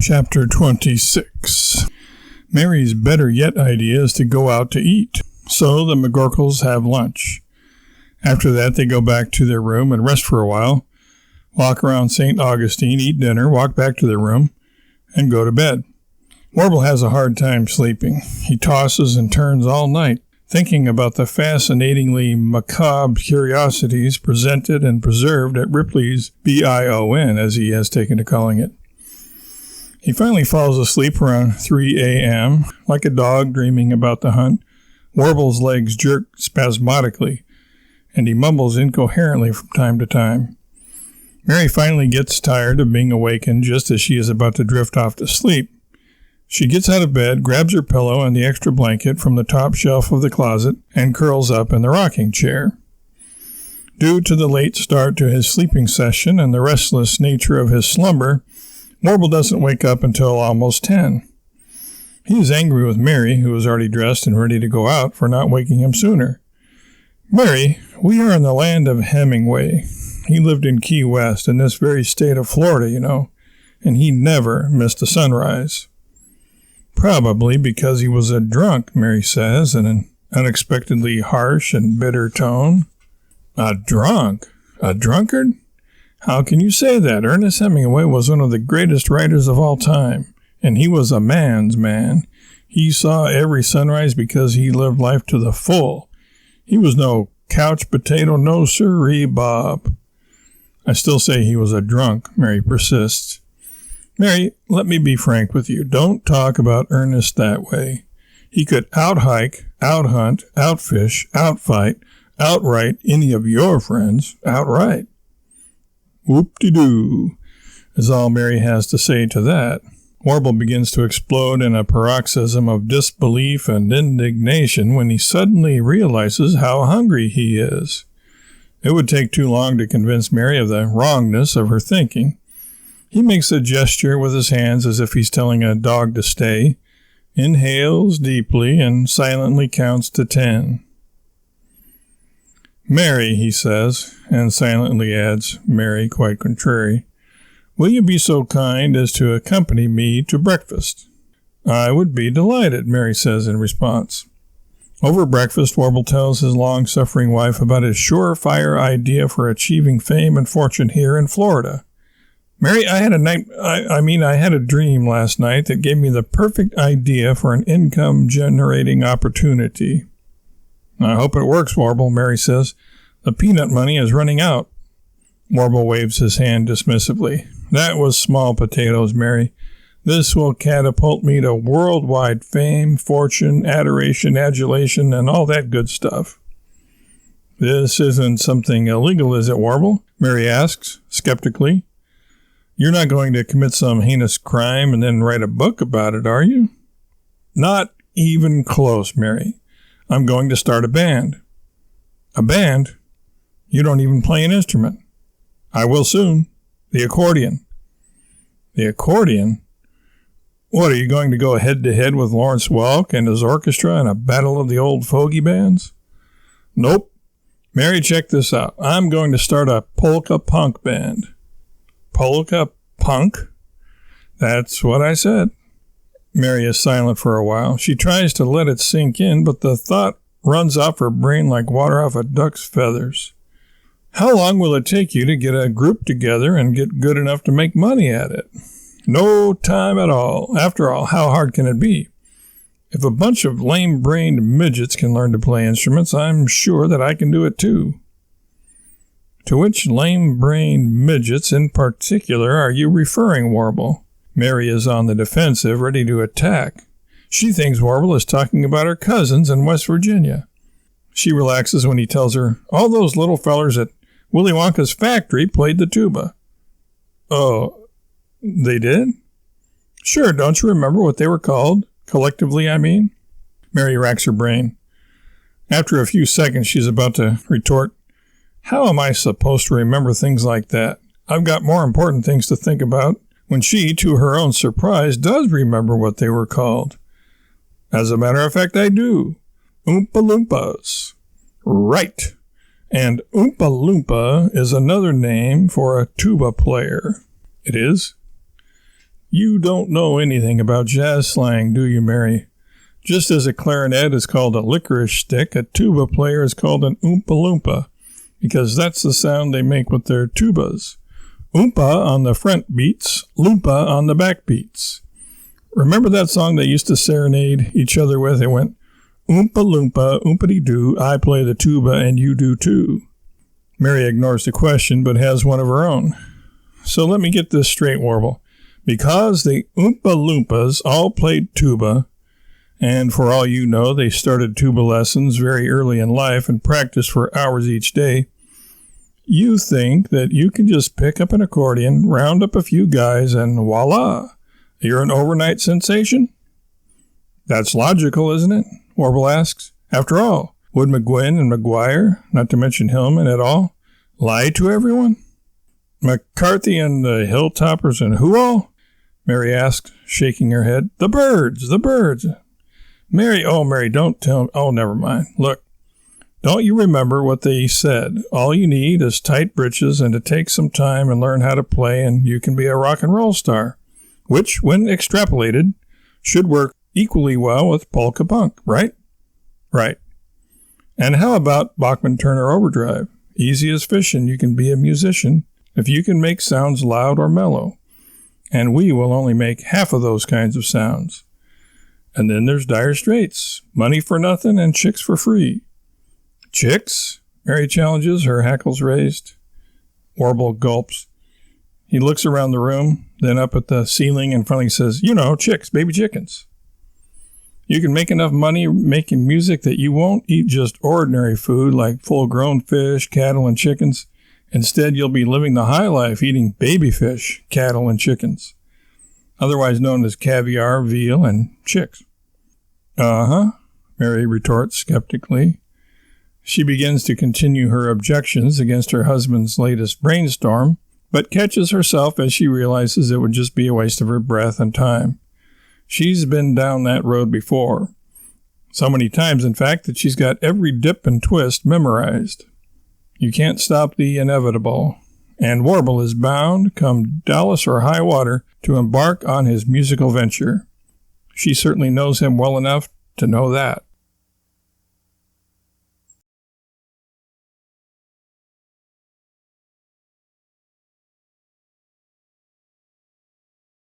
Chapter 26. Mary's better yet idea is to go out to eat. So the McGorkles have lunch. After that, they go back to their room and rest for a while, walk around St. Augustine, eat dinner, walk back to their room, and go to bed. Warble has a hard time sleeping. He tosses and turns all night, thinking about the fascinatingly macabre curiosities presented and preserved at Ripley's BION, as he has taken to calling it. He finally falls asleep around 3 a.m. Like a dog dreaming about the hunt, Warble's legs jerk spasmodically, and he mumbles incoherently from time to time. Mary finally gets tired of being awakened just as she is about to drift off to sleep. She gets out of bed, grabs her pillow and the extra blanket from the top shelf of the closet, and curls up in the rocking chair. Due to the late start to his sleeping session and the restless nature of his slumber, Warble doesn't wake up until almost 10. He is angry with Mary, who is already dressed and ready to go out, for not waking him sooner. "Mary, we are in the land of Hemingway. He lived in Key West, in this very state of Florida, you know, and he never missed a sunrise." "Probably because he was a drunk," Mary says, in an unexpectedly harsh and bitter tone. "A drunk? A drunkard? How can you say that? Ernest Hemingway was one of the greatest writers of all time, and he was a man's man. He saw every sunrise because he lived life to the full. He was no couch potato, no siree, Bob." "I still say he was a drunk," Mary persists. "Mary, let me be frank with you. Don't talk about Ernest that way. He could out-hike, out-hunt, out-fish, out-fight, outright any of your friends, outright." "Whoop-de-doo," is all Mary has to say to that. Warble begins to explode in a paroxysm of disbelief and indignation when he suddenly realizes how hungry he is. It would take too long to convince Mary of the wrongness of her thinking. He makes a gesture with his hands as if he's telling a dog to stay, inhales deeply, and silently counts to 10. "Mary," he says, and silently adds, "Mary, quite contrary, will you be so kind as to accompany me to breakfast?" "I would be delighted," Mary says in response. Over breakfast, Warble tells his long-suffering wife about his surefire idea for achieving fame and fortune here in Florida. "Mary, I had a dream last night that gave me the perfect idea for an income-generating opportunity." "I hope it works, Warble," Mary says. "The peanut money is running out." Warble waves his hand dismissively. "That was small potatoes, Mary. This will catapult me to worldwide fame, fortune, adoration, adulation, and all that good stuff." "This isn't something illegal, is it, Warble?" Mary asks, skeptically. "You're not going to commit some heinous crime and then write a book about it, are you?" "Not even close, Mary. I'm going to start a band." "A band? You don't even play an instrument." "I will soon. The accordion." "The accordion? What, are you going to go head-to-head with Lawrence Welk and his orchestra in a battle of the old fogey bands?" "Nope. Mary, check this out. I'm going to start a polka punk band." "Polka punk?" "That's what I said." Mary is silent for a while. She tries to let it sink in, but the thought runs off her brain like water off a duck's feathers. "How long will it take you to get a group together and get good enough to make money at it?" "No time at all. After all, how hard can it be? If a bunch of lame-brained midgets can learn to play instruments, I'm sure that I can do it too." "To which lame-brained midgets in particular are you referring, Warble?" Mary is on the defensive, ready to attack. She thinks Warble is talking about her cousins in West Virginia. She relaxes when he tells her, "All those little fellers at Willy Wonka's factory played the tuba." "Oh, they did?" "Sure, don't you remember what they were called? Collectively, I mean?" Mary racks her brain. After a few seconds, she's about to retort, "How am I supposed to remember things like that? I've got more important things to think about," when she, to her own surprise, does remember what they were called. "As a matter of fact, I do. Oompa Loompas." "Right. And Oompa Loompa is another name for a tuba player." "It is?" You don't know anything about jazz slang, do you, Mary? Just as a clarinet is called a licorice stick, a tuba player is called an oompa loompa, because that's the sound they make with their tubas. Oompa on the front beats, loompa on the back beats. Remember that song they used to serenade each other with? It went, Oompa loompa, oompity-doo, I play the tuba and you do too. Mary ignores the question, but has one of her own. So let me get this straight, Warble. Because the Oompa Loompas all played tuba, and for all you know, they started tuba lessons very early in life and practiced for hours each day, you think that you can just pick up an accordion, round up a few guys, and voila, you're an overnight sensation? That's logical, isn't it? Warble asks. After all, would McGuinn and McGuire, not to mention Hillman et al., lie to everyone? McCarthy and the Hilltoppers and who all? Mary asked, shaking her head. The birds. Mary, don't tell me. Oh, never mind. Look, don't you remember what they said? All you need is tight britches and to take some time and learn how to play, and you can be a rock and roll star, which, when extrapolated, should work equally well with polka punk, right? Right. And how about Bachman-Turner Overdrive? Easy as fishing, you can be a musician if you can make sounds loud or mellow. And we will only make half of those kinds of sounds. And then there's Dire Straits, money for nothing and chicks for free. Chicks? Mary challenges, her hackles raised. Warble gulps. He looks around the room, then up at the ceiling and finally says, you know, chicks, baby chickens. You can make enough money making music that you won't eat just ordinary food like full-grown fish, cattle, and chickens. Instead, you'll be living the high life eating baby fish, cattle, and chickens, otherwise known as caviar, veal, and chicks. Uh-huh, Mary retorts skeptically. She begins to continue her objections against her husband's latest brainstorm, but catches herself as she realizes it would just be a waste of her breath and time. She's been down that road before. So many times, in fact, that she's got every dip and twist memorized. You can't stop the inevitable, and Warble is bound, come Dallas or high water, to embark on his musical venture. She certainly knows him well enough to know that.